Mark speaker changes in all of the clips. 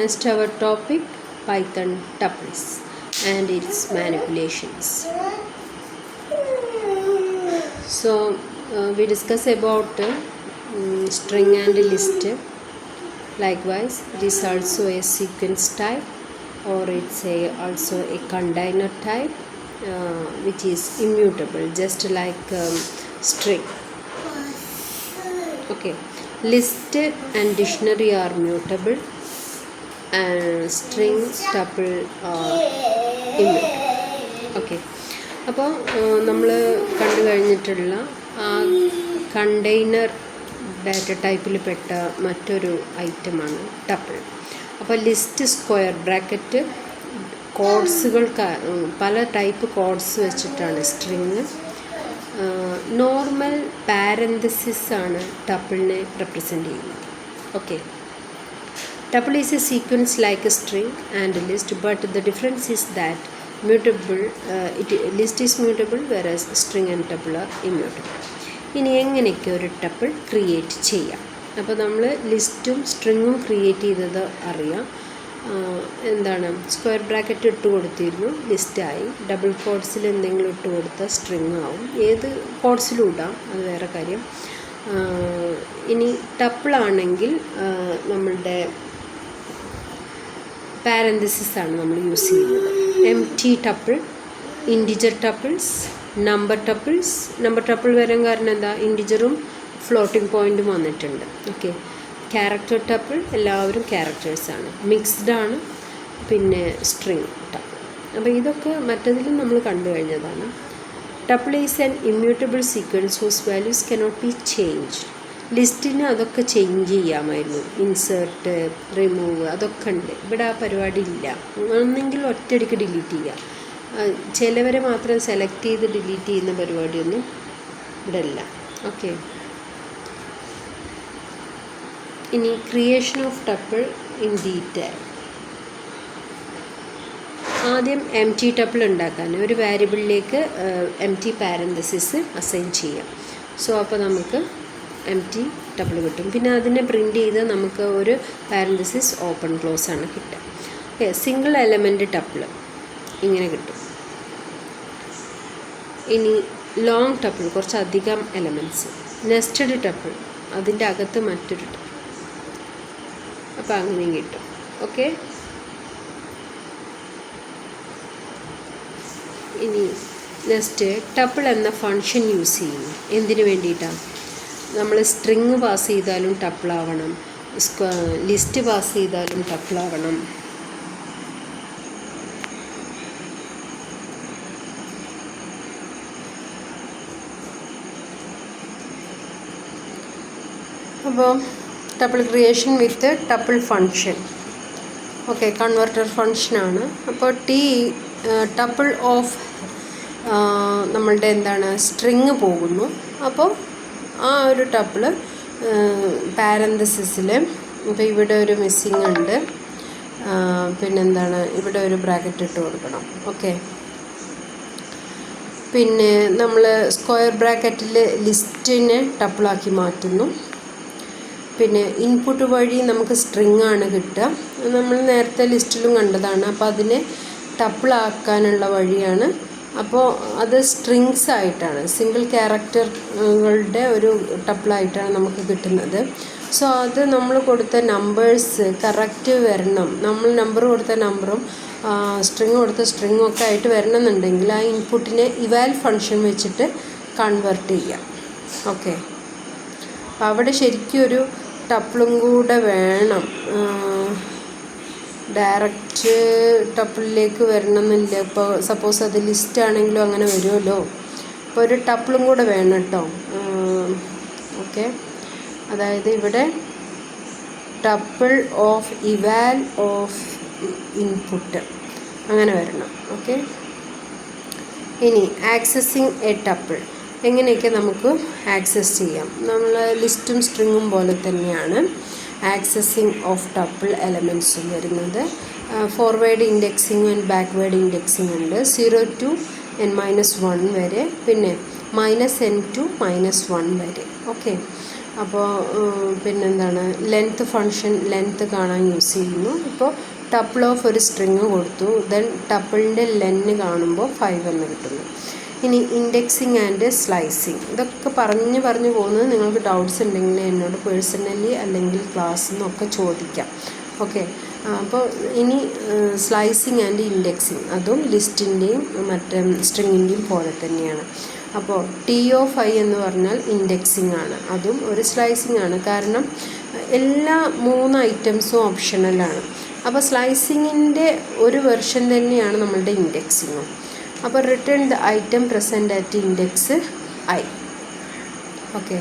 Speaker 1: next our topic Python tuples and its manipulations. So we discuss about string and list. Likewise, it is also a sequence type, or it's also a container type, which is immutable, just like string. Okay, list and dictionary are mutable, and string, tuple are immutable. Okay, അപ്പോൾ നമ്മൾ കണ്ടു കഴിഞ്ഞിട്ടുള്ള ആ container data ടൈപ്പിൽ പെട്ട മറ്റൊരു ഐറ്റമാണ് tuple. അപ്പോൾ ലിസ്റ്റ്, സ്ക്വയർ ബ്രാക്കറ്റ്, കോഡ്സുകൾ, പല ടൈപ്പ് കോഡ്സ് വെച്ചിട്ടാണ് സ്ട്രിങ്. നോർമൽ പാരന്തസിസ് ആണ് ടപ്പിളിനെ റെപ്രസെൻ്റ് ചെയ്യുന്നത്. Okay, tuple is a sequence like a string and a list, but the difference is that list is mutable, whereas string and tuple are immutable. ഇനി എങ്ങനെയൊക്കെ ഒരു tuple create ചെയ്യാം? അപ്പോൾ നമ്മൾ ലിസ്റ്റും സ്ട്രിങ്ങും create ചെയ്തത് അറിയാം. എന്താണ്, സ്ക്വയർ ബ്രാക്കറ്റ് ഇട്ട് കൊടുത്തിരുന്നു, ലിസ്റ്റായി. ഡബിൾ കോഡ്സിൽ എന്തെങ്കിലും ഇട്ട് കൊടുത്താൽ സ്ട്രിങ് ആവും. ഏത് കോഡ്സിലും ഇടാം, അത് വേറെ കാര്യം. ഇനി ടപ്പിളാണെങ്കിൽ നമ്മളുടെ പാരന്തസിസ് ആണ് നമ്മൾ യൂസ് ചെയ്യുന്നത്. Empty tuple, integer tuples, number tuples. Number tuple വരാൻ കാരണം എന്താ, ഇൻറ്റിജറും ഫ്ലോട്ടിംഗ് പോയിൻറ്റും വന്നിട്ടുണ്ട്. ഓക്കെ, ക്യാരക്ടർ ടപ്പിൾ, എല്ലാവരും ക്യാരക്ടേഴ്സാണ്, മിക്സ്ഡ് ആണ്. പിന്നെ സ്ട്രിങ് ടപ്പിൾ. അപ്പോൾ ഇതൊക്കെ മറ്റതിലും നമ്മൾ കണ്ടു കഴിഞ്ഞതാണ്. Tuple is an immutable sequence whose values cannot be changed. ലിസ്റ്റിന് അതൊക്കെ ചേഞ്ച് ചെയ്യാമായിരുന്നു, ഇൻസേർട്ട്, റിമൂവ്, അതൊക്കെ ഉണ്ട്. ഇവിടെ ആ പരിപാടി ഇല്ല. ഒന്നെങ്കിൽ ഒറ്റയടിക്ക് ഡിലീറ്റ് ചെയ്യുക, ചിലവരെ മാത്രം സെലക്ട് ചെയ്ത് ഡിലീറ്റ് ചെയ്യുന്ന പരിപാടിയൊന്നും ഇവിടെ ഇല്ല. ഓക്കെ, ഇനി creation of tuple in detail. ആദ്യം എംപ്റ്റി ടപ്പിൾ ഉണ്ടാക്കാൻ ഒരു വേരിയബിളിലേക്ക് എംപ്റ്റി പാരന്തസിസ് അസൈൻ ചെയ്യാം. സോ അപ്പോൾ നമുക്ക് എംപ്റ്റി ടപ്പിൾ കിട്ടും. പിന്നെ അതിനെ പ്രിൻ്റ് ചെയ്ത് നമുക്ക് ഒരു പാരന്തസിസ് ഓപ്പൺ ക്ലോസ് ആണ് കിട്ടുക. ഓക്കെ, സിംഗിൾ എലമെൻറ്റ് ടപ്പിൾ ഇങ്ങനെ കിട്ടും. ഇനി ലോങ് ടപ്പിൾ, കുറച്ചധികം എലമെൻറ്റ്സ്. നെസ്റ്റഡ് ടപ്പിൾ, അതിൻ്റെ അകത്ത് മറ്റൊരു ടപ്പിൾ. അപ്പോൾ അങ്ങനെയും കിട്ടും. ഓക്കെ, ഇനി നെക്സ്റ്റ് ടപ്പിൾ എന്ന ഫങ്ഷൻ യൂസ് ചെയ്യും. എന്തിനു വേണ്ടിയിട്ടാണ്? നമ്മൾ സ്ട്രിങ് പാസ് ചെയ്താലും ടപ്പിളാവണം, ലിസ്റ്റ് പാസ് ചെയ്താലും ടപ്പിളാവണം. അപ്പോൾ tuple creation with tuple function. Okay, converter ഫങ്ഷനാണ്. അപ്പോൾ ടപ്പിൾ ഓഫ് നമ്മളുടെ എന്താണ്, സ്ട്രിങ് പോകുന്നു. അപ്പോൾ ആ ഒരു ടപ്പിൾ പാരന്തസിസിൽ, ഇപ്പോൾ ഇവിടെ ഒരു മിസ്സിങ് ഉണ്ട്, പിന്നെന്താണ്, ഇവിടെ ഒരു ബ്രാക്കറ്റ് ഇട്ട് കൊടുക്കണം. ഓക്കെ, പിന്നെ നമ്മൾ സ്ക്വയർ ബ്രാക്കറ്റിൽ ലിസ്റ്റിനെ ടപ്പിളാക്കി മാറ്റുന്നു. പിന്നെ ഇൻപുട്ട് വഴി നമുക്ക് സ്ട്രിങ് ആണ് കിട്ടുക. നമ്മൾ നേരത്തെ ലിസ്റ്റിലും കണ്ടതാണ്. അപ്പോൾ അതിനെ ടപ്പിളാക്കാനുള്ള വഴിയാണ്. അപ്പോൾ അത് സ്ട്രിങ്സ് ആയിട്ടാണ്, സിംഗിൾ ക്യാരക്ടറുകളുടെ ഒരു ടപ്പിളായിട്ടാണ് നമുക്ക് കിട്ടുന്നത്. സോ അത് നമ്മൾ കൊടുത്ത നമ്പേഴ്സ് കറക്റ്റ് വരണം. നമ്മൾ നമ്പർ കൊടുത്ത നമ്പറും സ്ട്രിങ് കൊടുത്ത സ്ട്രിങ്ങും ഒക്കെ ആയിട്ട് വരണമെന്നുണ്ടെങ്കിൽ ആ ഇൻപുട്ടിനെ ഇവാൽ ഫങ്ഷൻ വെച്ചിട്ട് കൺവേർട്ട് ചെയ്യാം. ഓക്കെ, അപ്പോൾ അവിടെ ശരിക്കും ഒരു ടപ്പിളും കൂടെ വേണം. ഡയറക്റ്റ് ടപ്പിളിലേക്ക് വരണമെന്നില്ല. ഇപ്പോൾ സപ്പോസ് അത് ലിസ്റ്റ് ആണെങ്കിലും അങ്ങനെ വരുമല്ലോ. അപ്പോൾ ഒരു ടപ്പിളും കൂടെ വേണം കേട്ടോ. ഓക്കെ, അതായത് ഇവിടെ ടപ്പിൾ ഓഫ് ഇവാൽ ഓഫ് ഇൻപുട്ട് അങ്ങനെ വരണം. ഓക്കെ, ഇനി ആക്സസിങ് എ ടപ്പിൾ എങ്ങനെയൊക്കെ നമുക്ക് ആക്സസ് ചെയ്യാം? നമ്മൾ ലിസ്റ്റും സ്ട്രിങ്ങും പോലെ തന്നെയാണ് ആക്സസിങ് ഓഫ് ടപ്പിൾ എലമെൻറ്റ്സും വരുന്നത്. Forward indexing and backward indexing ഉണ്ട്. 0 to n-1 വരെ, പിന്നെ -n to -1 വരെ. ഓക്കെ, അപ്പോൾ പിന്നെന്താണ്, ലെങ്ത്ത് ഫങ്ഷൻ ലെങ്ത്ത് കാണാൻ യൂസ് ചെയ്യുന്നു. ഇപ്പോൾ ടപ്പിൾ ഓഫ് ഒരു സ്ട്രിങ് കൊടുത്തു, ദെൻ ടപ്പിളിൻ്റെ ലെന്ന് കാണുമ്പോൾ 5 എന്ന് കിട്ടുന്നു. ഇനി ഇൻഡെക്സിങ് ആൻഡ് സ്ലൈസിങ്, ഇതൊക്കെ പറഞ്ഞു പോകുന്നത് നിങ്ങൾക്ക് ഡൗട്ട്സ് ഉണ്ടെങ്കിൽ എന്നോട് പേഴ്സണലി അല്ലെങ്കിൽ ക്ലാസ്സിൽ നിന്നൊക്കെ ചോദിക്കാം. ഓക്കെ, അപ്പോൾ ഇനി സ്ലൈസിങ് ആൻഡ് ഇൻഡെക്സിങ്, അതും ലിസ്റ്റിൻ്റെയും മറ്റേ സ്ട്രിങ്ങിൻ്റെയും പോലെ തന്നെയാണ്. അപ്പോൾ T(i) എന്ന് പറഞ്ഞാൽ ഇൻഡെക്സിങ് ആണ്, അതും ഒരു സ്ലൈസിങ് ആണ്. കാരണം എല്ലാ 3 ഐറ്റംസും ഓപ്ഷണലാണ്. അപ്പോൾ സ്ലൈസിങ്ങിൻ്റെ ഒരു വെർഷൻ തന്നെയാണ് നമ്മളുടെ ഇൻഡെക്സിങ്ങും. അപ്പോൾ return the item present at index i. Okay,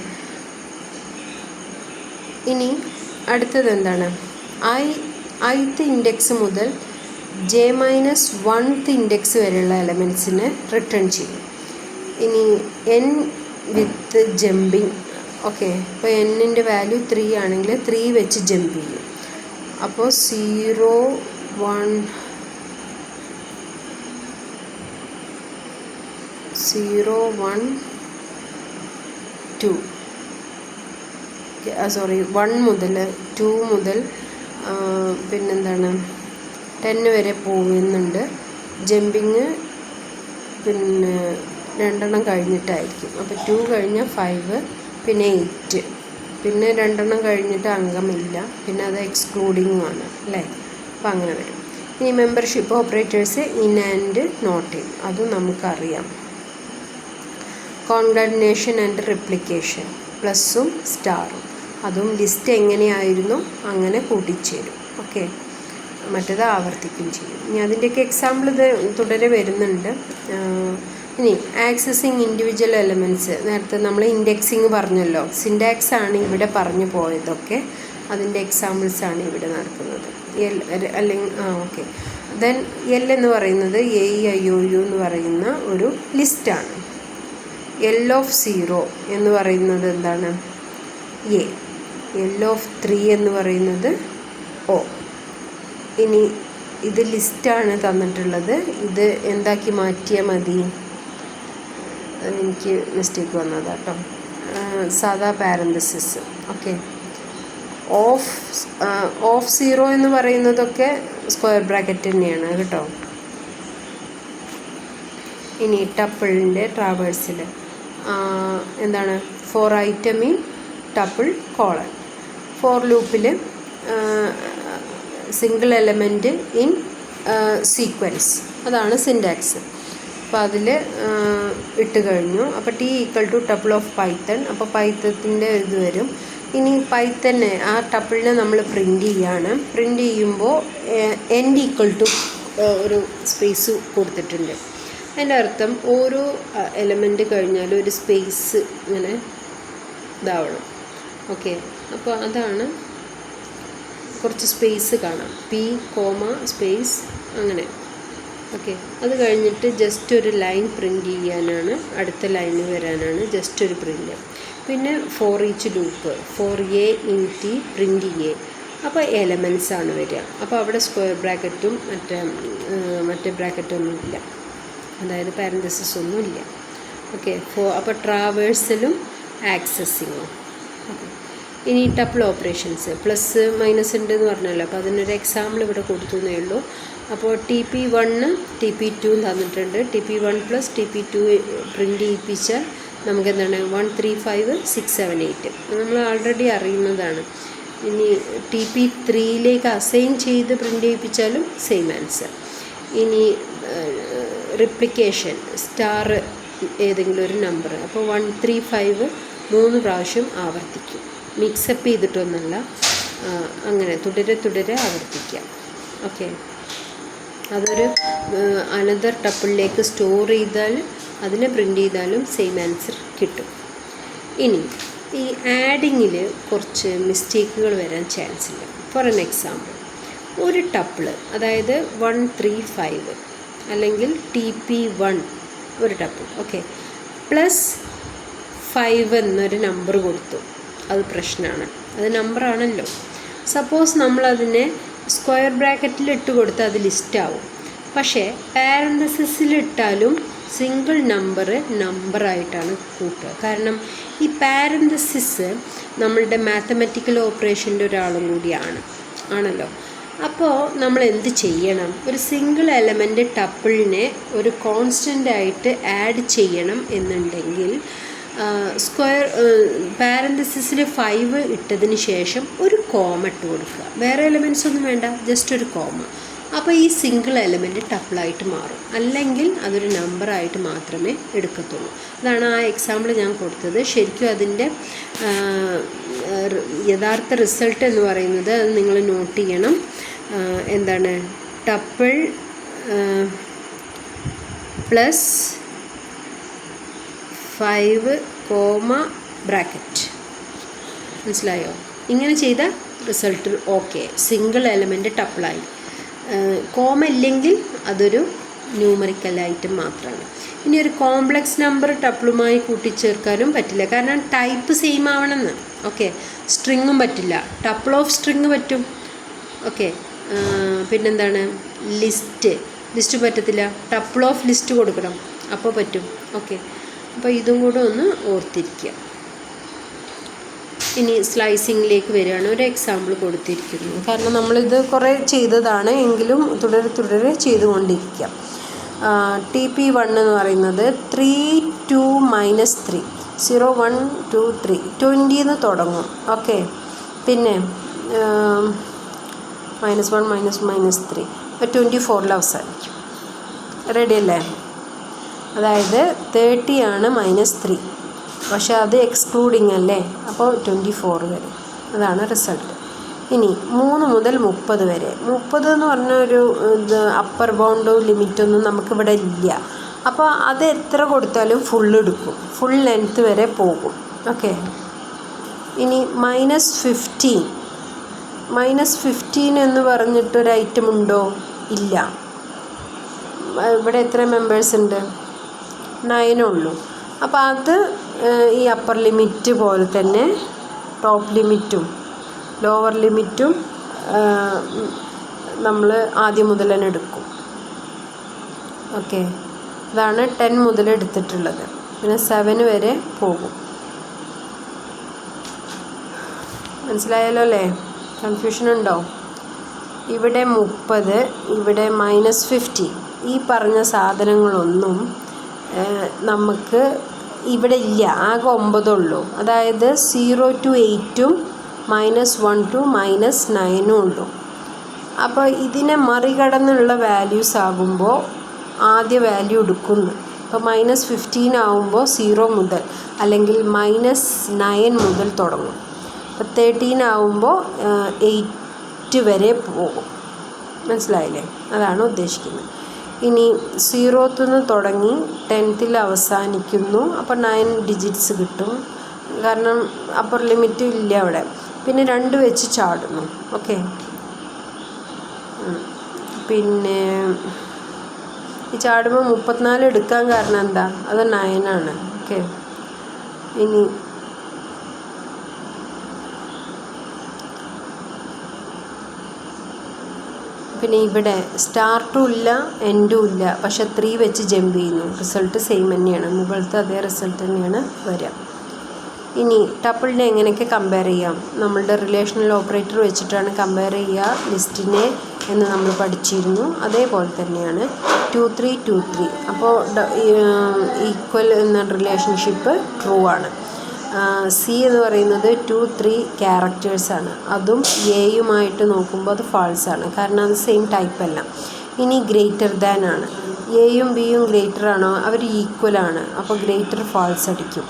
Speaker 1: ഇനി അടുത്തത് എന്താണ്, ith ഇൻഡെക്സ് മുതൽ j-1th ഇൻഡെക്സ് വരെയുള്ള എലമെൻറ്റ്സിനെ റിട്ടേൺ ചെയ്യും. ഇനി n വിത്ത് ജമ്പിങ്. ഓക്കെ, ഇപ്പോൾ n-ൻ്റെ വാല്യൂ 3 ആണെങ്കിൽ 3 വെച്ച് ജമ്പ് ചെയ്യും. അപ്പോൾ 0 1 0 1 2 സോറി 1 മുതൽ 2 മുതൽ പിന്നെന്താണ് 10 വരെ പോകുന്നുണ്ട്. ജമ്പിങ് പിന്നെ 2 കഴിഞ്ഞിട്ടായിരിക്കും. അപ്പോൾ 2 കഴിഞ്ഞാൽ 5, പിന്നെ 8, പിന്നെ 2 കഴിഞ്ഞിട്ട് അംഗമില്ല, പിന്നെ അത് എക്സ്ക്ലൂഡിങ്ങും ആണ് അല്ലേ. അപ്പോൾ അങ്ങനെ വരും. ഇനി membership operators in and not in, അതും നമുക്കറിയാം. കോൺകാറ്റിനേഷൻ ആൻഡ് റിപ്ലിക്കേഷൻ, പ്ലസ്സും സ്റ്റാറും, അതും ലിസ്റ്റ് എങ്ങനെയായിരുന്നു അങ്ങനെ കൂട്ടിച്ചേരും. ഓക്കെ, മറ്റേത് ആവർത്തിക്കുകയും ചെയ്യും. ഇനി അതിൻ്റെയൊക്കെ എക്സാമ്പിൾ ഇത് തുടരെ വരുന്നുണ്ട്. ഇനി ആക്സസിങ് ഇൻഡിവിജ്വൽ എലമെൻറ്റ്സ്, നേരത്തെ നമ്മൾ ഇൻഡെക്സിങ് പറഞ്ഞല്ലോ, സിൻടാക്സ് ആണ് ഇവിടെ പറഞ്ഞു പോയതൊക്കെ, അതിൻ്റെ എക്സാമ്പിൾസാണ് ഇവിടെ നടക്കുന്നത്. അല്ലെങ്കിൽ ഓക്കെ, ദെൻ എൽ എന്ന് പറയുന്നത് AEIOU എന്ന് പറയുന്ന ഒരു ലിസ്റ്റാണ്. L of 0 എന്ന് പറയുന്നത് എന്താണ്, A. L of 3 എന്ന് പറയുന്നത് O. ഇനി ഇത് ലിസ്റ്റാണ് തന്നിട്ടുള്ളത്, ഇത് എന്താക്കി മാറ്റിയാൽ മതി, എനിക്ക് മിസ്റ്റേക്ക് വന്നതാട്ടോ, സാധാ പാരന്തസിസ്. ഓക്കെ, ഓഫ് 0 എന്ന് പറയുന്നതൊക്കെ സ്ക്വയർ ബ്രാക്കറ്റ് തന്നെയാണ് കേട്ടോ. ഇനി ടപ്പിളിൻ്റെ ട്രാവേഴ്സിൽ എന്താണ്, 4 item in tuple colon. For ലൂപ്പിൽ സിംഗിൾ എലമെൻറ്റ് ഇൻ സീക്വൻസ്, അതാണ് സിൻടാക്സ്. അപ്പോൾ അതിൽ ഇട്ട് കഴിഞ്ഞു. അപ്പോൾ T = ടപ്പിൾ ഓഫ് പൈത്തൺ, അപ്പോൾ പൈത്തത്തിൻ്റെ ഇത് വരും. ഇനി പൈത്തനെ ആ ടപ്പിളിനെ നമ്മൾ പ്രിൻ്റ് ചെയ്യാണ്. പ്രിൻ്റ് ചെയ്യുമ്പോൾ end = ഒരു സ്പേസ് കൊടുത്തിട്ടുണ്ട്. അതിൻ്റെ അർത്ഥം ഓരോ എലമെൻറ്റ് കഴിഞ്ഞാലും ഒരു സ്പേസ് ഇങ്ങനെ ഇതാവണം. ഓക്കെ, അപ്പോൾ അതാണ്, കുറച്ച് സ്പേസ് കാണാം, P, സ്പേസ് അങ്ങനെ. ഓക്കെ, അത് കഴിഞ്ഞിട്ട് ജസ്റ്റ് ഒരു ലൈൻ പ്രിൻ്റ് ചെയ്യാനാണ്, അടുത്ത ലൈന് വരാനാണ് ജസ്റ്റ് ഒരു പ്രിൻ്റ്. പിന്നെ for each loop, for A in T print A, അപ്പോൾ എലമെൻറ്റ്സ് ആണ് വരിക. അപ്പോൾ അവിടെ സ്ക്വയർ ബ്രാക്കറ്റും മറ്റേ ബ്രാക്കറ്റൊന്നുമില്ല, അതായത് പാരന്തസിസ് ഒന്നുമില്ല. ഓക്കെ, അപ്പോൾ ട്രാവേഴ്സലും ആക്സസിങ്ങും. ഓക്കെ, ഇനി ടപ്പിൾ ഓപ്പറേഷൻസ്, പ്ലസ് മൈനസ് ഉണ്ട് എന്ന് പറഞ്ഞല്ലോ, അപ്പോൾ അതിനൊരു എക്സാമ്പിൾ ഇവിടെ കൊടുത്തു എന്നേ ഉള്ളൂ. അപ്പോൾ TP1 TP2 തന്നിട്ടുണ്ട്. TP1 + TP2 പ്രിൻ്റ് ചെയ്യിപ്പിച്ചാൽ നമുക്ക് എന്താണ് 1 3 5 6 7 8 നമ്മൾ ആൾറെഡി അറിയുന്നതാണ്. ഇനി TP3യിലേക്ക് അസൈൻ ചെയ്ത് പ്രിൻ്റ് ചെയ്യിപ്പിച്ചാലും സെയിം ആൻസർ. ഇനി റിപ്ലിക്കേഷൻ, സ്റ്റാർ ഏതെങ്കിലും ഒരു നമ്പർ, അപ്പോൾ 1 3 5 3 പ്രാവശ്യം ആവർത്തിക്കും, മിക്സപ്പ് ചെയ്തിട്ടൊന്നല്ല, അങ്ങനെ തുടരെ ആവർത്തിക്കാം. ഓക്കെ, അതൊരു അനദർ ടപ്പിളിലേക്ക് സ്റ്റോർ ചെയ്താൽ അതിനെ പ്രിൻ്റ് ചെയ്താലും സെയിം ആൻസർ കിട്ടും. ഇനി ഈ ആഡിങ്ങിൽ കുറച്ച് മിസ്റ്റേക്കുകൾ വരാൻ ചാൻസ് ഉണ്ട്. ഫോർ എൻ എക്സാമ്പിൾ, ഒരു ടപ്പിള്, അതായത് 1 3 5 അല്ലെങ്കിൽ TP1 ഒരു ടപ്പിൾ, ഓക്കെ, +5 എന്നൊരു നമ്പർ കൊടുത്തു, അത് പ്രശ്നമാണ്, അത് നമ്പറാണല്ലോ. സപ്പോസ് നമ്മളതിനെ സ്ക്വയർ ബ്രാക്കറ്റിൽ ഇട്ട് കൊടുത്താൽ അത് ലിസ്റ്റാവും. പക്ഷേ പാരന്തസിസിലിട്ടാലും സിംഗിൾ നമ്പറായിട്ടാണ് കൂട്ടുക. കാരണം ഈ പാരന്തസിസ് നമ്മളുടെ മാത്തമാറ്റിക്കൽ ഓപ്പറേഷൻ്റെ ഒരാളും ആണല്ലോ. അപ്പോൾ നമ്മൾ എന്ത് ചെയ്യണം? ഒരു സിംഗിൾ എലമെൻ്റ് ടപ്പിളിനെ ഒരു കോൺസ്റ്റൻ്റായിട്ട് ആഡ് ചെയ്യണം എന്നുണ്ടെങ്കിൽ പാരന്തസിസിൽ 5 ഇട്ടതിന് ശേഷം ഒരു കോമ ഇട്ട് കൊടുക്കുക. വേറെ എലമെൻറ്റ്സ് ഒന്നും വേണ്ട, ജസ്റ്റ് ഒരു കോമ. അപ്പോൾ ഈ സിംഗിൾ എലമെൻ്റ് ടപ്പിളായിട്ട് മാറും. അല്ലെങ്കിൽ അതൊരു നമ്പറായിട്ട് മാത്രമേ എടുക്കത്തുള്ളൂ. അതാണ് ആ എക്സാമ്പിൾ ഞാൻ കൊടുത്തത്. ശരിക്കും അതിൻ്റെ യഥാർത്ഥ റിസൾട്ട് എന്ന് പറയുന്നത്, അത് നിങ്ങൾ നോട്ട് ചെയ്യണം. എന്താണ്? Tuple plus 5 comma bracket. മനസ്സിലായോ? ഇങ്ങനെ ചെയ്ത റിസൾട്ട് ഓക്കെ, സിംഗിൾ എലമെൻ്റ് ടപ്പിളായി. കോമ ഇല്ലെങ്കിൽ അതൊരു ന്യൂമറിക്കൽ മാത്രമാണ്. ഇനി ഒരു കോംപ്ലക്സ് നമ്പർ ടപ്പിളുമായി കൂട്ടിച്ചേർക്കാനും പറ്റില്ല, കാരണം ടൈപ്പ് സെയിം ആവണമെന്ന്. ഓക്കെ, സ്ട്രിങ്ങും പറ്റില്ല. ടപ്പിൾ ഓഫ് സ്ട്രിങ് പറ്റും. ഓക്കെ, പിന്നെന്താണ്? ലിസ്റ്റ് പറ്റത്തില്ല. ടപ്പിൾ ഓഫ് ലിസ്റ്റ് കൊടുക്കണം, അപ്പോൾ പറ്റും. ഓക്കെ, അപ്പോൾ ഇതും കൂടെ ഒന്ന് ഓർത്തിരിക്കുക. ഇനി സ്ലൈസിങ്ങിലേക്ക് വരികയാണ്. ഒരു എക്സാമ്പിൾ കൊടുത്തിരിക്കുന്നു. കാരണം നമ്മളിത് കുറേ ചെയ്തതാണ്, എങ്കിലും തുടരെ ചെയ്തുകൊണ്ടിരിക്കുക. TP1 എന്ന് പറയുന്നത് 3 2 -3 0 1 2 3 20 എന്ന് തുടങ്ങും. ഓക്കെ, പിന്നെ -1 -3 24 അവസാനിക്കും. റെഡി അല്ലേ? അതായത് 30 ആണ് -3, പക്ഷേ അത് എക്സ്ക്ലൂഡിങ് അല്ലേ, അപ്പോൾ 24 വരെ. അതാണ് റിസൾട്ട്. ഇനി 3 മുതൽ 30 വരെ. 30 എന്ന് പറഞ്ഞ ഒരു അപ്പർ ബൗണ്ടോ ലിമിറ്റൊന്നും നമുക്കിവിടെ ഇല്ല. അപ്പോൾ അത് എത്ര കൊടുത്താലും ഫുൾ എടുക്കും, ഫുൾ ലെങ്ത്ത് വരെ പോകും. ഓക്കെ, ഇനി -15 എന്ന് പറഞ്ഞിട്ടൊരു ഐറ്റം ഉണ്ടോ? ഇല്ല. ഇവിടെ എത്ര മെമ്പേഴ്സ് ഉണ്ട്? 9 ഉള്ളൂ. അപ്പോൾ അത് ഈ അപ്പർ ലിമിറ്റ് പോലെ തന്നെ ടോപ്പ് ലിമിറ്റും ലോവർ ലിമിറ്റും നമ്മൾ ആദ്യം മുതൽ തന്നെ എടുക്കും. ഓക്കെ, അതാണ് 10 മുതൽ എടുത്തിട്ടുള്ളത്. പിന്നെ 7 വരെ പോകും. മനസ്സിലായല്ലോ അല്ലേ? കൺഫ്യൂഷൻ ഉണ്ടോ? ഇവിടെ 30, ഇവിടെ -15. ഈ പറഞ്ഞ സാധനങ്ങളൊന്നും നമുക്ക് ഇവിടെ ഇല്ല, ആകെ 9 ഉള്ളൂ. അതായത് 0 to 8 -1 to -9 ഉള്ളൂ. അപ്പോൾ ഇതിനെ മറികടന്നുള്ള വാല്യൂസ് ആകുമ്പോൾ ആദ്യ വാല്യൂ എടുക്കുന്നു. അപ്പോൾ -15 ആകുമ്പോൾ 0 മുതൽ അല്ലെങ്കിൽ -9 മുതൽ തുടങ്ങും. അപ്പോൾ 13 ആകുമ്പോൾ 8 വരെ പോകും. മനസ്സിലായില്ലേ? അതാണ് ഉദ്ദേശിക്കുന്നത്. ഇനി 0th നിന്ന് തുടങ്ങി 10th അവസാനിക്കുന്നു. അപ്പോൾ 9 ഡിജിറ്റ്സ് കിട്ടും, കാരണം അപ്പർ ലിമിറ്റ് ഇല്ല അവിടെ. പിന്നെ 2 വെച്ച് ചാടുന്നു. ഓക്കെ, പിന്നെ ഈ ചാടുമ്പോൾ 34 എടുക്കാൻ കാരണം എന്താ? അത് 9 ആണ്. ഓക്കെ, ഇനി പിന്നെ ഇവിടെ സ്റ്റാർട്ടും ഇല്ല എൻഡും ഇല്ല, പക്ഷെ 3 വെച്ച് ജമ്പ് ചെയ്യുന്നു. റിസൾട്ട് സെയിം തന്നെയാണ്, മുകളിലത്തെ അതേ റിസൾട്ട് തന്നെയാണ് വരിക. ഇനി ടപ്പിളിനെ എങ്ങനെയൊക്കെ കമ്പയർ ചെയ്യാം? നമ്മളുടെ റിലേഷണൽ ഓപ്പറേറ്റർ വെച്ചിട്ടാണ് കമ്പയർ ചെയ്യുക ലിസ്റ്റിനെ എന്ന് നമ്മൾ പഠിച്ചിരുന്നു. അതേപോലെ തന്നെയാണ് 2 3 2 3. അപ്പോൾ ഈക്വൽ എന്ന റിലേഷൻഷിപ്പ് ട്രൂ ആണ്. സി എന്ന് പറയുന്നത് 2 3 ക്യാരക്ടേഴ്സാണ്. അതും എയുമായിട്ട് നോക്കുമ്പോൾ അത് ഫാൾസ് ആണ്, കാരണം അത് സെയിം ടൈപ്പ് അല്ല. ഇനി ഗ്രേറ്റർ ദാൻ ആണ്. എയും ബിയും ഗ്രേറ്റർ ആണോ? അവർ ഈക്വൽ ആണ്, അപ്പോൾ ഗ്രേറ്റർ ഫാൾസ് അടിക്കും.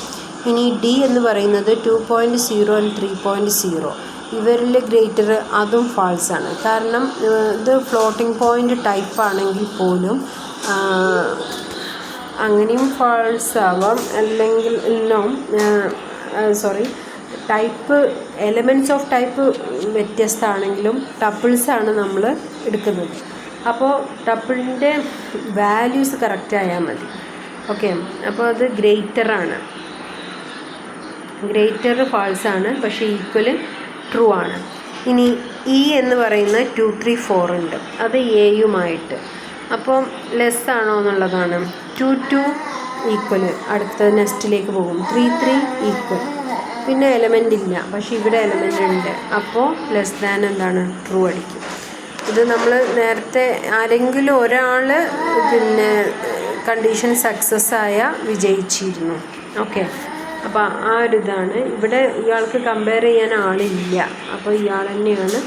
Speaker 1: ഇനി ഡി എന്ന് പറയുന്നത് 2.0 and 3.0. ഇവരിൽ ഗ്രേറ്റർ, അതും ഫാൾസ് ആണ്. കാരണം ഇത് ഫ്ലോട്ടിംഗ് പോയിൻ്റ് ടൈപ്പ് ആണെങ്കിൽ പോലും അങ്ങനെയും ഫാൾസ് ആവാം. അല്ലെങ്കിൽ ടൈപ്പ് എലമെൻറ്റ്സ് ഓഫ് ടൈപ്പ് വ്യത്യസ്തമാണെങ്കിലും ടപ്പിൾസാണ് നമ്മൾ എടുക്കുന്നത്. അപ്പോൾ ടപ്പിളിൻ്റെ വാല്യൂസ് കറക്റ്റ് ആയാൽ മതി. ഓക്കെ, അപ്പോൾ അത് ഗ്രേറ്ററാണ്. ഗ്രേറ്റർ ഫാൾസ് ആണ്, പക്ഷേ ഈക്വൽ ട്രൂ ആണ്. ഇനി ഇ എന്ന് പറയുന്ന 2 3 4 ഉണ്ട്, അത് എയുമായിട്ട്. അപ്പോൾ ലെസ് ആണോ എന്നുള്ളതാണ്. 2 ഈക്വൽ, അടുത്ത നെക്സ്റ്റിലേക്ക് പോകും. 3 ഈക്വൽ. പിന്നെ എലമെൻ്റ് ഇല്ല, പക്ഷേ ഇവിടെ എലമെൻ്റ് ഉണ്ട്. അപ്പോൾ ലെസ് ദാൻ എന്താണ്, ട്രൂ അടിക്കും. ഇത് നമ്മൾ നേരത്തെ ആരെങ്കിലും ഒരാൾ പിന്നെ കണ്ടീഷൻ സക്സസ് ആയ വിജയിച്ചിരുന്നു. ഓക്കെ, അപ്പോൾ ആ ഒരു ഇതാണ്. ഇവിടെ ഇയാൾക്ക് കമ്പയർ ചെയ്യാൻ ആളില്ല, അപ്പോൾ ഇയാൾ തന്നെയാണ്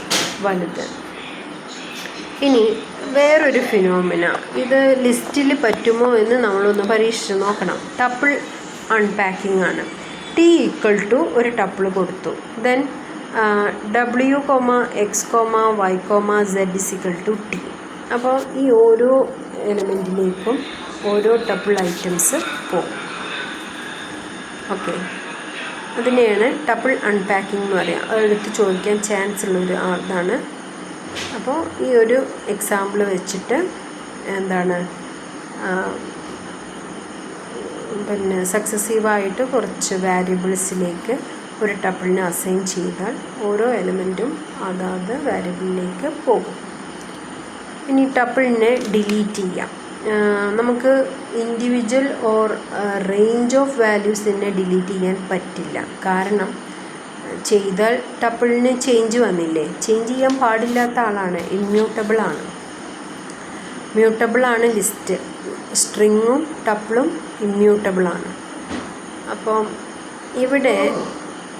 Speaker 1: വലുത്. ഇനി വേറൊരു ഫിനോമിന, ഇത് ലിസ്റ്റിൽ പറ്റുമോ എന്ന് നമ്മളൊന്ന് പരീക്ഷിച്ച് നോക്കണം. ടപ്പിൾ അൺപാക്കിംഗ് ആണ്. ടി ഈക്വൽ ടു ഒരു ടപ്പിൾ കൊടുത്തു, then W, X, Y, Z is equal to T. അപ്പോൾ ഈ ഓരോ എലമെൻറ്റിലേക്കും ഓരോ ടപ്പിൾ ഐറ്റംസ് പോകും. ഓക്കെ, അതിനെയാണ് ടപ്പിൾ അൺപാക്കിംഗ് എന്ന് പറയുക. അതെടുത്ത് ചോദിക്കാൻ ചാൻസ് ഉള്ളൊരു ഇതാണ്. അപ്പോൾ ഈ ഒരു എക്സാമ്പിൾ വെച്ചിട്ട് എന്താണ് പിന്നെ സക്സസീവായിട്ട് കുറച്ച് വാരിയബിൾസിലേക്ക് ഒരു ടപ്പിളിനെ അസൈൻ ചെയ്താൽ ഓരോ എലമെൻറ്റും അതാത് വാരിയബിളിലേക്ക് പോകും. ഇനി ടപ്പിളിനെ ഡിലീറ്റ് ചെയ്യാം. നമുക്ക് ഇൻഡിവിജ്വൽ ഓർ റേഞ്ച് ഓഫ് വാല്യൂസിനെ ഡിലീറ്റ് ചെയ്യാൻ പറ്റില്ല. കാരണം ചെയ്താൽ ടപ്പിളിന് ചേഞ്ച് വന്നില്ലേ. ചേഞ്ച് ചെയ്യാൻ പാടില്ലാത്ത ആളാണ്, ഇമ്മ്യൂട്ടബിളാണ്. മ്യൂട്ടബിളാണ് ലിസ്റ്റ്. സ്ട്രിങ്ങും ടപ്പിളും ഇമ്മ്യൂട്ടബിളാണ്. അപ്പം ഇവിടെ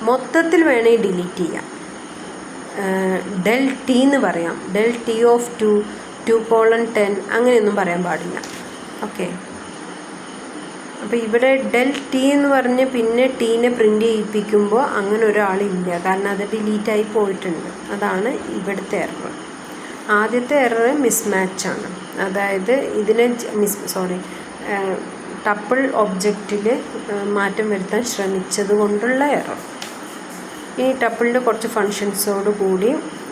Speaker 1: മൊത്തത്തിൽ വേണമെങ്കിൽ ഡിലീറ്റ് ചെയ്യാം. del t എന്ന് പറയാം. del t of 2:10 അങ്ങനെയൊന്നും പറയാൻ പാടില്ല. ഓക്കെ, അപ്പോൾ ഇവിടെ del t എന്ന് പറഞ്ഞ് പിന്നെ ടീനെ പ്രിൻ്റ് ചെയ്യിപ്പിക്കുമ്പോൾ അങ്ങനെ ഒരാളില്ല, കാരണം അത് ഡിലീറ്റായി പോയിട്ടുണ്ട്. അതാണ് ഇവിടുത്തെ എറർ. ആദ്യത്തെ എറർ മിസ്മാച്ചാണ്, അതായത് ഇതിനെ ടപ്പിൾ ഒബ്ജക്റ്റിൽ മാറ്റം വരുത്താൻ ശ്രമിച്ചത് കൊണ്ടുള്ള എറർ. ഈ ടപ്പിളിൻ്റെ കുറച്ച് ഫങ്ഷൻസോട് കൂടി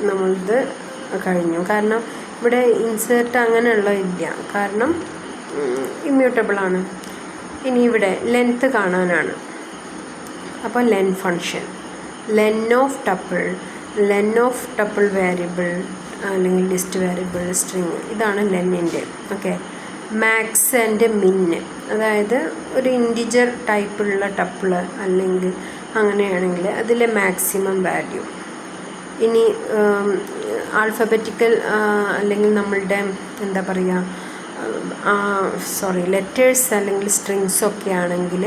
Speaker 1: നമ്മളിത് കഴിഞ്ഞു. കാരണം ഇവിടെ ഇൻസേർട്ട് അങ്ങനെയുള്ള ഇല്ല, കാരണം ഇമ്മ്യൂട്ടബിളാണ്. ഇനി ഇവിടെ ലെങ്ത്ത് കാണാനാണ്. അപ്പോൾ Len function, Len of tuple variable അല്ലെങ്കിൽ ലിസ്റ്റ് വാരിയബിൾ സ്ട്രിങ്, ഇതാണ് ലെന്നിൻ്റെ. ഓക്കെ, മാക്സ് ആൻഡ് മിന്ന്, അതായത് ഒരു ഇൻറ്റിജർ ടൈപ്പുള്ള ടപ്പിള് അല്ലെങ്കിൽ അങ്ങനെയാണെങ്കിൽ അതിലെ മാക്സിമം വാല്യൂ. ഇനി ആൽഫബറ്റിക്കൽ അല്ലെങ്കിൽ നമ്മളുടെ എന്താ പറയുക ലെറ്റേഴ്സ് അല്ലെങ്കിൽ സ്ട്രിങ്സൊക്കെ ആണെങ്കിൽ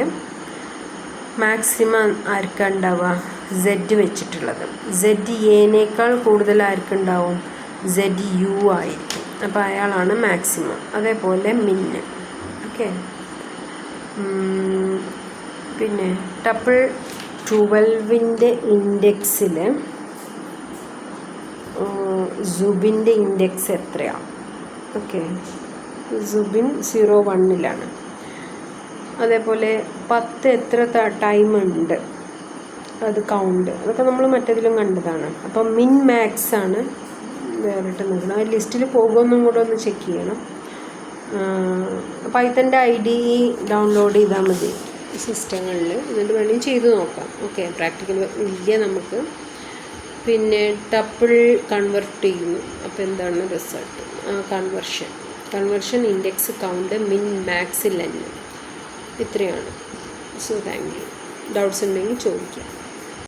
Speaker 1: മാക്സിമം ആർക്കുണ്ടാവുക, Z വെച്ചിട്ടുള്ളത്. ZA കൂടുതൽ ആർക്കുണ്ടാവും, ZU ആയിരിക്കും. അപ്പോൾ അയാളാണ് മാക്സിമം. അതേപോലെ മിന്ന്. ഓക്കെ, പിന്നെ ടപ്പിൾ 12ൻ്റെ ഇൻഡെക്സിൽ സുബിൻ്റെ ഇൻഡെക്സ് എത്രയാണ്? ഓക്കെ, സുബിൻ 0-1 അതേപോലെ 10 എത്ര ടൈം ഉണ്ട് അത് കൗണ്ട്, അതൊക്കെ നമ്മൾ മറ്റേതിലും കണ്ടതാണ്. അപ്പം മിൻ മാക്സ് ആണ് വേറിട്ട് നിൽക്കണം. ആ ലിസ്റ്റിൽ പോകുമെന്നും കൂടെ ഒന്ന് ചെക്ക് ചെയ്യണം. പൈത്തൻ്റെ IDE ഡൗൺലോഡ് ചെയ്താൽ മതി സിസ്റ്റങ്ങളിൽ, എന്നിട്ട് വേണമെങ്കിൽ ചെയ്ത് നോക്കാം. ഓക്കെ, പ്രാക്ടിക്കൽ ഇല്ല നമുക്ക്. പിന്നെ ടപ്പിൾ കൺവെർട്ട് ചെയ്യുന്നു. അപ്പോൾ എന്താണ് റിസൾട്ട്? കൺവെർഷൻ ഇൻഡെക്സ് കൗണ്ട് മിൻ മാക്സ് ലെൻ, ഇത്രയാണ്. So thank you. ഡൗട്ട്സ് ഉണ്ടെങ്കിൽ ചോദിക്കാം.